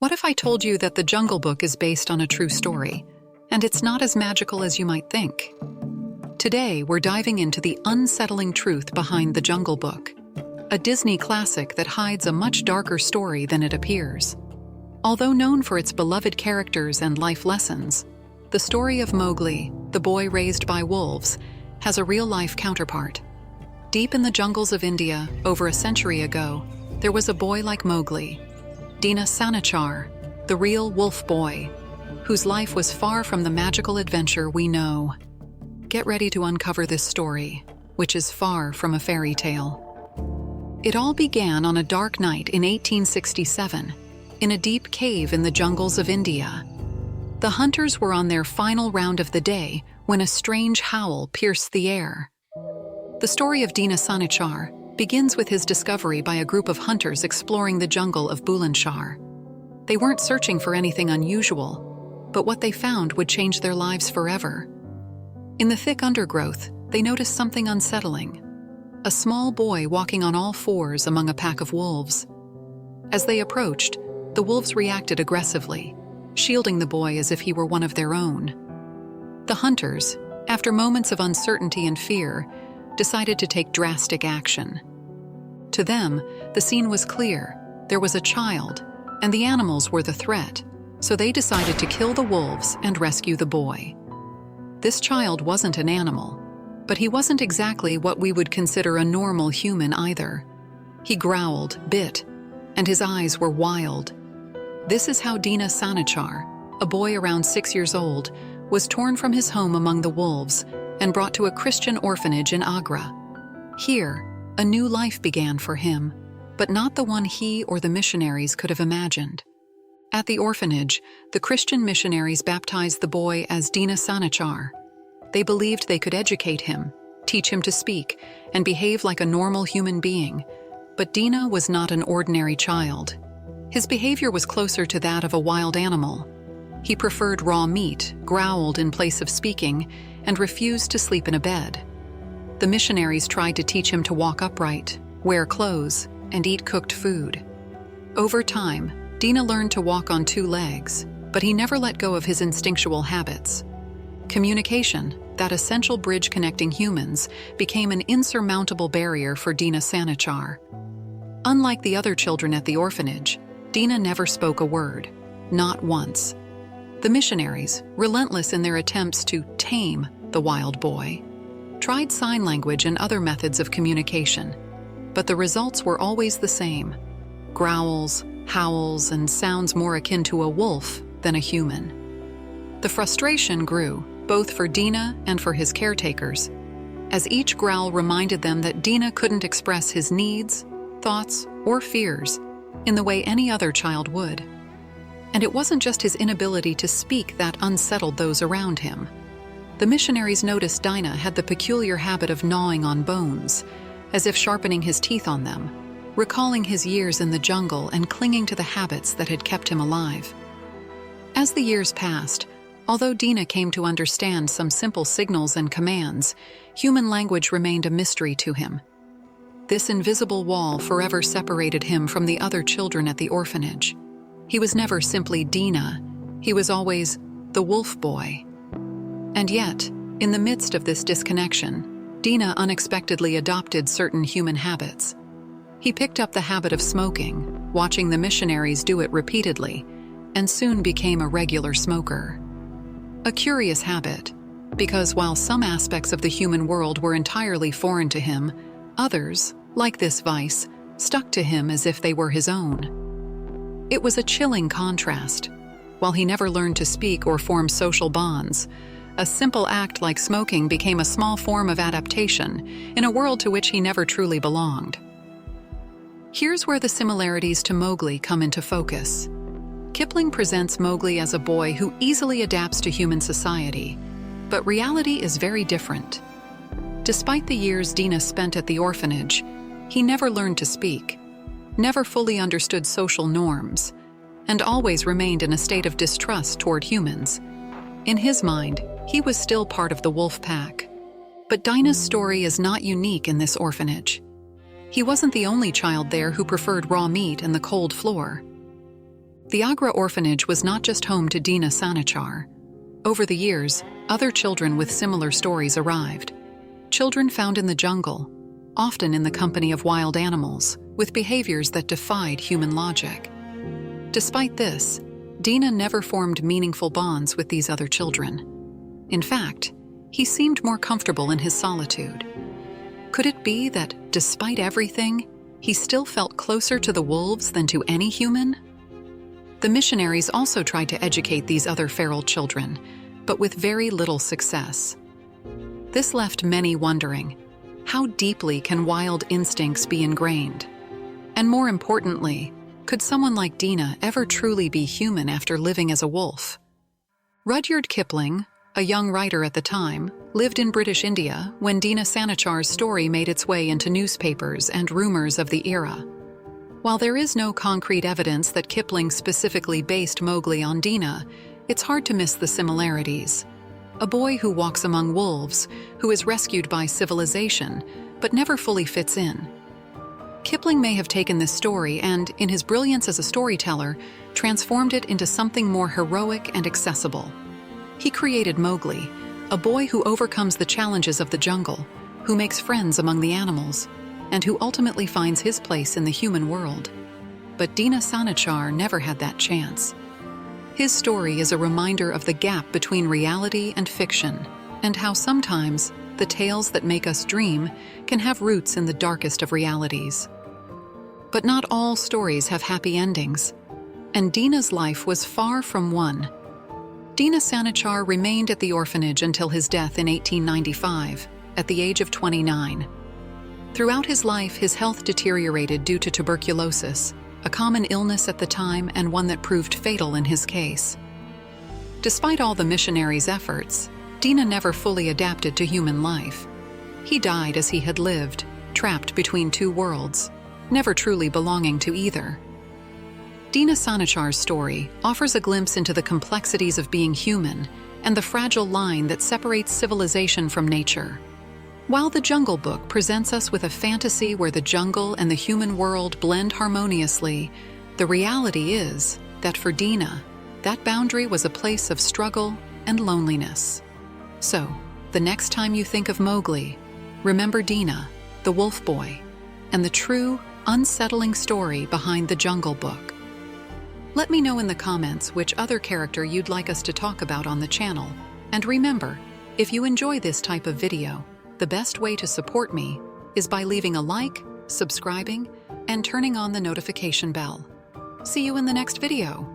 What if I told you that The Jungle Book is based on a true story, and it's not as magical as you might think? Today, we're diving into the unsettling truth behind The Jungle Book, a Disney classic that hides a much darker story than it appears. Although known for its beloved characters and life lessons, the story of Mowgli, the boy raised by wolves, has a real-life counterpart. Deep in the jungles of India, over a century ago, there was a boy like Mowgli, Dina Sanichar, the real wolf boy, whose life was far from the magical adventure we know. Get ready to uncover this story, which is far from a fairy tale. It all began on a dark night in 1867, in a deep cave in the jungles of India. The hunters were on their final round of the day when a strange howl pierced the air. The story of Dina Sanichar begins with his discovery by a group of hunters exploring the jungle of Bulandshahr. They weren't searching for anything unusual, but what they found would change their lives forever. In the thick undergrowth, they noticed something unsettling: a small boy walking on all fours among a pack of wolves. As they approached, the wolves reacted aggressively, shielding the boy as if he were one of their own. The hunters, after moments of uncertainty and fear, decided to take drastic action. To them, the scene was clear. There was a child, and the animals were the threat, so they decided to kill the wolves and rescue the boy. This child wasn't an animal, but he wasn't exactly what we would consider a normal human either. He growled, bit, and his eyes were wild. This is how Dina Sanichar, a boy around 6 years old, was torn from his home among the wolves and brought to a Christian orphanage in Agra. Here, a new life began for him, but not the one he or the missionaries could have imagined. At the orphanage, the Christian missionaries baptized the boy as Dina Sanichar. They believed they could educate him, teach him to speak, and behave like a normal human being. But Dina was not an ordinary child. His behavior was closer to that of a wild animal. He preferred raw meat, growled in place of speaking, and refused to sleep in a bed. The missionaries tried to teach him to walk upright, wear clothes, and eat cooked food. Over time, Dina learned to walk on 2 legs, but he never let go of his instinctual habits. Communication, that essential bridge connecting humans, became an insurmountable barrier for Dina Sanichar. Unlike the other children at the orphanage, Dina never spoke a word, not once. The missionaries, relentless in their attempts to tame the wild boy, tried sign language and other methods of communication, but the results were always the same: growls, howls, and sounds more akin to a wolf than a human. The frustration grew, both for Dina and for his caretakers, as each growl reminded them that Dina couldn't express his needs, thoughts, or fears in the way any other child would. And it wasn't just his inability to speak that unsettled those around him. The missionaries noticed Dina had the peculiar habit of gnawing on bones, as if sharpening his teeth on them, recalling his years in the jungle and clinging to the habits that had kept him alive. As the years passed, although Dina came to understand some simple signals and commands, human language remained a mystery to him. This invisible wall forever separated him from the other children at the orphanage. He was never simply Dina, he was always the wolf boy. And yet, in the midst of this disconnection, Dina unexpectedly adopted certain human habits. He picked up the habit of smoking, watching the missionaries do it repeatedly, and soon became a regular smoker. A curious habit, because while some aspects of the human world were entirely foreign to him, others, like this vice, stuck to him as if they were his own. It was a chilling contrast. While he never learned to speak or form social bonds, a simple act like smoking became a small form of adaptation in a world to which he never truly belonged. Here's where the similarities to Mowgli come into focus. Kipling presents Mowgli as a boy who easily adapts to human society, but reality is very different. Despite the years Dina spent at the orphanage, he never learned to speak, never fully understood social norms, and always remained in a state of distrust toward humans. In his mind, he was still part of the wolf pack. But Dina's story is not unique in this orphanage. He wasn't the only child there who preferred raw meat and the cold floor. The Agra orphanage was not just home to Dina Sanichar. Over the years, other children with similar stories arrived. Children found in the jungle, often in the company of wild animals, with behaviors that defied human logic. Despite this, Dina never formed meaningful bonds with these other children. In fact, he seemed more comfortable in his solitude. Could it be that, despite everything, he still felt closer to the wolves than to any human? The missionaries also tried to educate these other feral children, but with very little success. This left many wondering, how deeply can wild instincts be ingrained? And more importantly, could someone like Dina ever truly be human after living as a wolf? Rudyard Kipling, a young writer at the time, lived in British India when Dina Sanichar's story made its way into newspapers and rumors of the era. While there is no concrete evidence that Kipling specifically based Mowgli on Dina, it's hard to miss the similarities. A boy who walks among wolves, who is rescued by civilization, but never fully fits in. Kipling may have taken this story and, in his brilliance as a storyteller, transformed it into something more heroic and accessible. He created Mowgli, a boy who overcomes the challenges of the jungle, who makes friends among the animals, and who ultimately finds his place in the human world. But Dina Sanichar never had that chance. His story is a reminder of the gap between reality and fiction, and how sometimes the tales that make us dream can have roots in the darkest of realities. But not all stories have happy endings, and Dina's life was far from one. Dina Sanichar remained at the orphanage until his death in 1895, at the age of 29. Throughout his life, his health deteriorated due to tuberculosis, a common illness at the time and one that proved fatal in his case. Despite all the missionaries' efforts, Dina never fully adapted to human life. He died as he had lived, trapped between two worlds, never truly belonging to either. Dina Sanichar's story offers a glimpse into the complexities of being human and the fragile line that separates civilization from nature. While the Jungle Book presents us with a fantasy where the jungle and the human world blend harmoniously, the reality is that for Dina, that boundary was a place of struggle and loneliness. So, the next time you think of Mowgli, remember Dina, the wolf boy, and the true, unsettling story behind the Jungle Book. Let me know in the comments which other character you'd like us to talk about on the channel. And remember, if you enjoy this type of video, the best way to support me is by leaving a like, subscribing, and turning on the notification bell. See you in the next video.